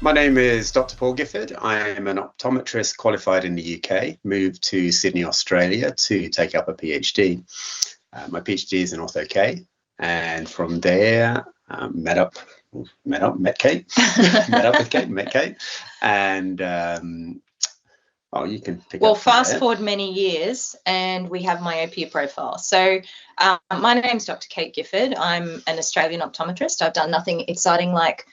My name is Dr. Paul Gifford. I am an optometrist qualified in the UK, moved to Sydney, Australia to take up a PhD. My PhD is in Ortho K, and from there met Kate, met Kate, and you can pick Well, up from fast there. forward many years and we have Myopia Profile. So my name's Dr. Kate Gifford. I'm an Australian optometrist. I've done nothing exciting like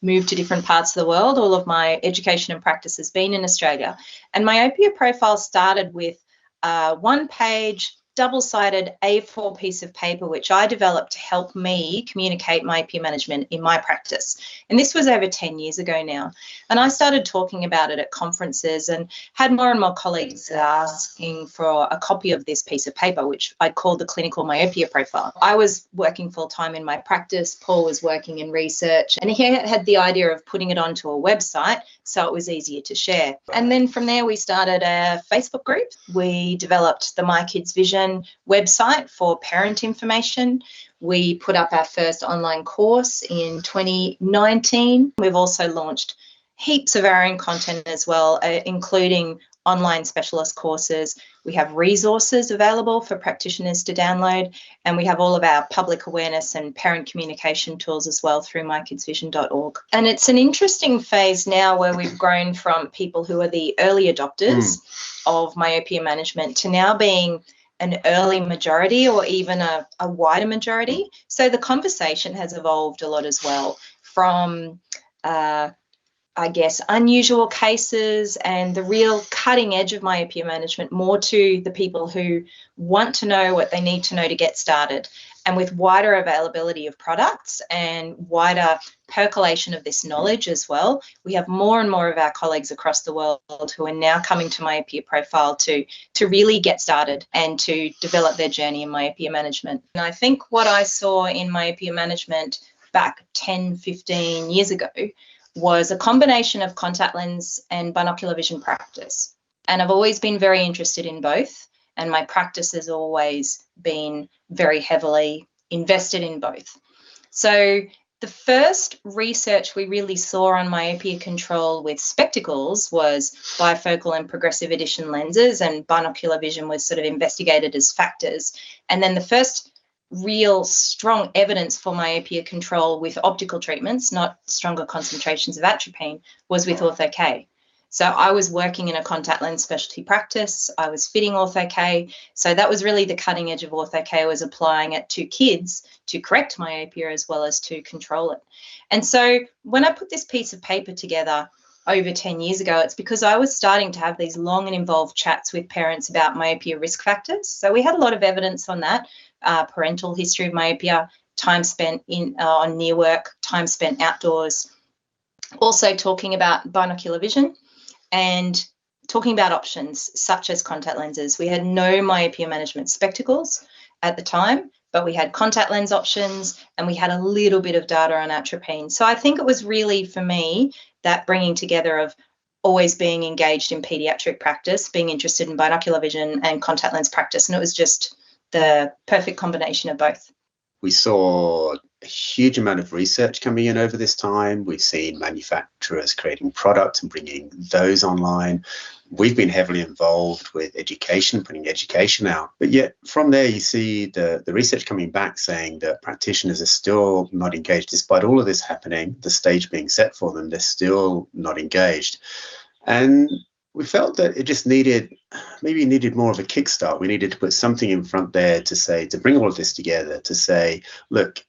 move to different parts of the world. All of my education and practice has been in Australia. And Myopia Profile started with one-page, double-sided A4 piece of paper, which I developed to help me communicate myopia management in my practice. And this was over 10 years ago now. And I started talking about it at conferences and had more and more colleagues asking for a copy of this piece of paper, which I called the Clinical Myopia Profile. I was working full-time in my practice. Paul was working in research, and he had the idea of putting it onto a website so it was easier to share. And then from there, we started a Facebook group. We developed the My Kids Vision website for parent information. We put up our first online course in 2019. We've also launched heaps of our own content as well, including online specialist courses. We have resources available for practitioners to download, and we have all of our public awareness and parent communication tools as well through mykidsvision.org. And it's an interesting phase now where we've grown from people who are the early adopters of myopia management to now being an early majority or even a wider majority. So the conversation has evolved a lot as well from unusual cases and the real cutting edge of myopia management more to the people who want to know what they need to know to get started. And with wider availability of products and wider percolation of this knowledge as well, we have more and more of our colleagues across the world who are now coming to Myopia Profile to really get started and to develop their journey in myopia management. And I think what I saw in myopia management back 10, 15 years ago was a combination of contact lens and binocular vision practice. And I've always been very interested in both, and my practice has always been very heavily invested in both. So the first research we really saw on myopia control with spectacles was bifocal and progressive addition lenses, and binocular vision was sort of investigated as factors. And then the first real strong evidence for myopia control with optical treatments, not stronger concentrations of atropine, was with Ortho K. So I was working in a contact lens specialty practice. I was fitting Ortho K. So that was really the cutting edge of Ortho K. I was applying it to kids to correct myopia as well as to control it. And so when I put this piece of paper together over 10 years ago, it's because I was starting to have these long and involved chats with parents about myopia risk factors. So we had a lot of evidence on that. Parental history of myopia, time spent on near work, time spent outdoors. Also talking about binocular vision and talking about options such as contact lenses. We had no myopia management spectacles at the time, but we had contact lens options and we had a little bit of data on atropine. So I think it was really, for me, that bringing together of always being engaged in pediatric practice, being interested in binocular vision and contact lens practice. And it was just the perfect combination of both. We saw a huge amount of research coming in over this time. We've seen manufacturers creating products and bringing those online. We've been heavily involved with education, putting education out. But yet from there, you see the research coming back saying that practitioners are still not engaged. Despite all of this happening, the stage being set for them, they're still not engaged. And we felt that it just needed more of a kickstart. We needed to put something in front there to bring all of this together, to say, look,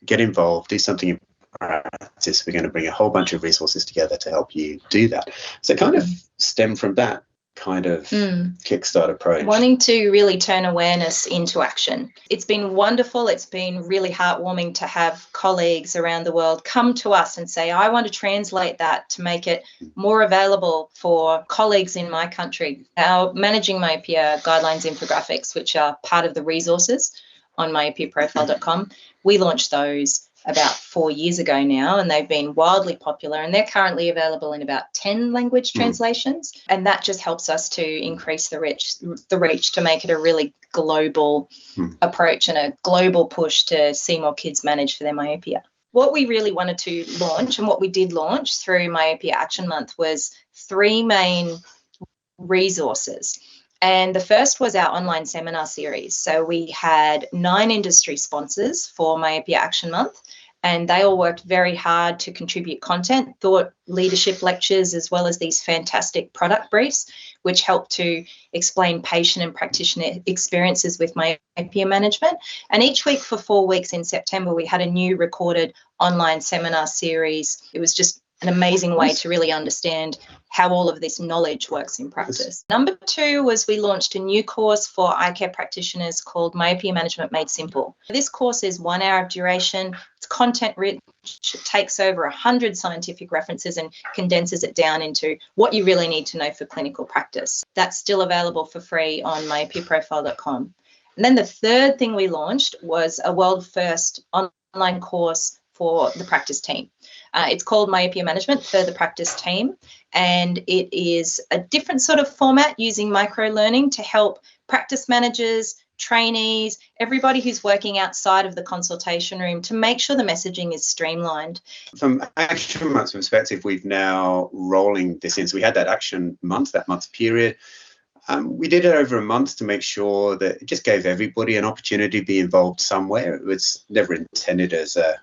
get involved, do something in practice. We're going to bring a whole bunch of resources together to help you do that. So it kind of stemmed from that kind of kickstart approach. Wanting to really turn awareness into action. It's been wonderful. It's been really heartwarming to have colleagues around the world come to us and say, I want to translate that to make it more available for colleagues in my country. Our Managing Myopia guidelines infographics, which are part of the resources on myopiaprofile.com, we launched those about 4 years ago now, and they've been wildly popular, and they're currently available in about 10 language translations. And that just helps us to increase the reach to make it a really global approach and a global push to see more kids manage for their myopia. what we really wanted to launch, and what we did launch through Myopia Action Month, was 3 main resources. And the first was our online seminar series. So we had 9 industry sponsors for Myopia Action Month, and they all worked very hard to contribute content, thought leadership lectures, as well as these fantastic product briefs, which helped to explain patient and practitioner experiences with myopia management. And each week for 4 weeks in September, we had a new recorded online seminar series. It was just an amazing way to really understand how all of this knowledge works in practice. Number 2 was we launched a new course for eye care practitioners called Myopia Management Made Simple. This course is 1 hour of duration. It's content rich. It takes over 100 scientific references and condenses it down into what you really need to know for clinical practice. That's still available for free on myopiaprofile.com. And then the third thing we launched was a world first online course for the practice team. It's called Myopia Management for the Practice Team, and it is a different sort of format using micro-learning to help practice managers, trainees, everybody who's working outside of the consultation room to make sure the messaging is streamlined. From Action Month's perspective, we've now rolling this in. So we had that Action Month, that month period. We did it over a month to make sure that it just gave everybody an opportunity to be involved somewhere. It was never intended as a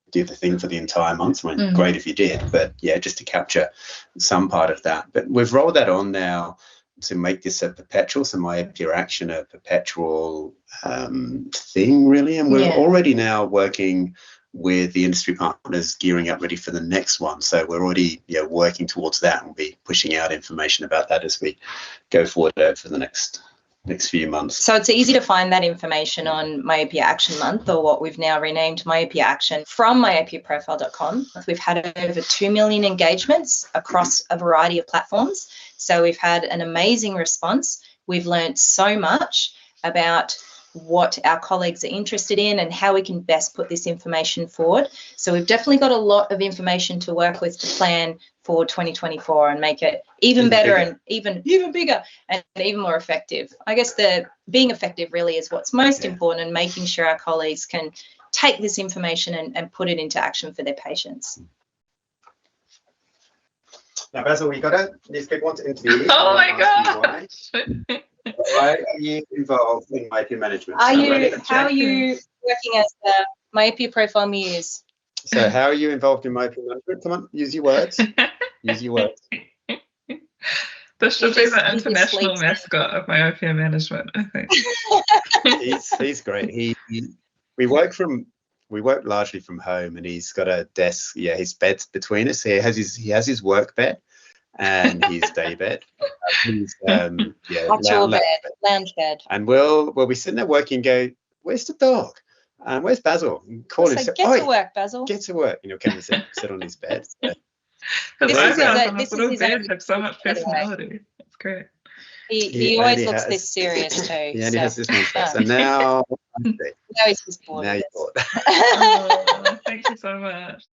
do the thing for the entire month. I mean, great if you did, but yeah, just to capture some part of that. But we've rolled that on now to make this a perpetual, so Myopia Action a perpetual thing, really. And we're already now working with the industry partners, gearing up ready for the next one. So we're already working towards that, and we'll be pushing out information about that as we go forward over the next few months. So it's easy to find that information on Myopia Action Month, or what we've now renamed Myopia Action, from myopiaprofile.com. We've had over 2 million engagements across a variety of platforms. So we've had an amazing response. We've learned so much about what our colleagues are interested in and how we can best put this information forward. So we've definitely got a lot of information to work with to plan for 2024 and make it even better and even bigger and even more effective. I guess being effective really is what's most important, and making sure our colleagues can take this information and put it into action for their patients. Now, Basil, these people want to interview you. Oh my gosh. Why are you involved in myopia management? How are you working as the Myopia Profile Muse? So how are you involved in myopia management? Come on, use your words. Use your words. This should be the international mascot of myopia management, I think. He's great. We work largely from home, and he's got a desk. Yeah, his bed's between us. He has his work bed and his day bed. Lounge bed. And we'll be sitting there working. Go, where's the dog? Where's Basil? Call him. So get to work, Basil. Get to work. Come and sit on his bed. His little bed have so much personality. It's great. He always looks this serious too. Yeah, he has this one. So now he's just bored. Now you're bored. Oh, thank you so much.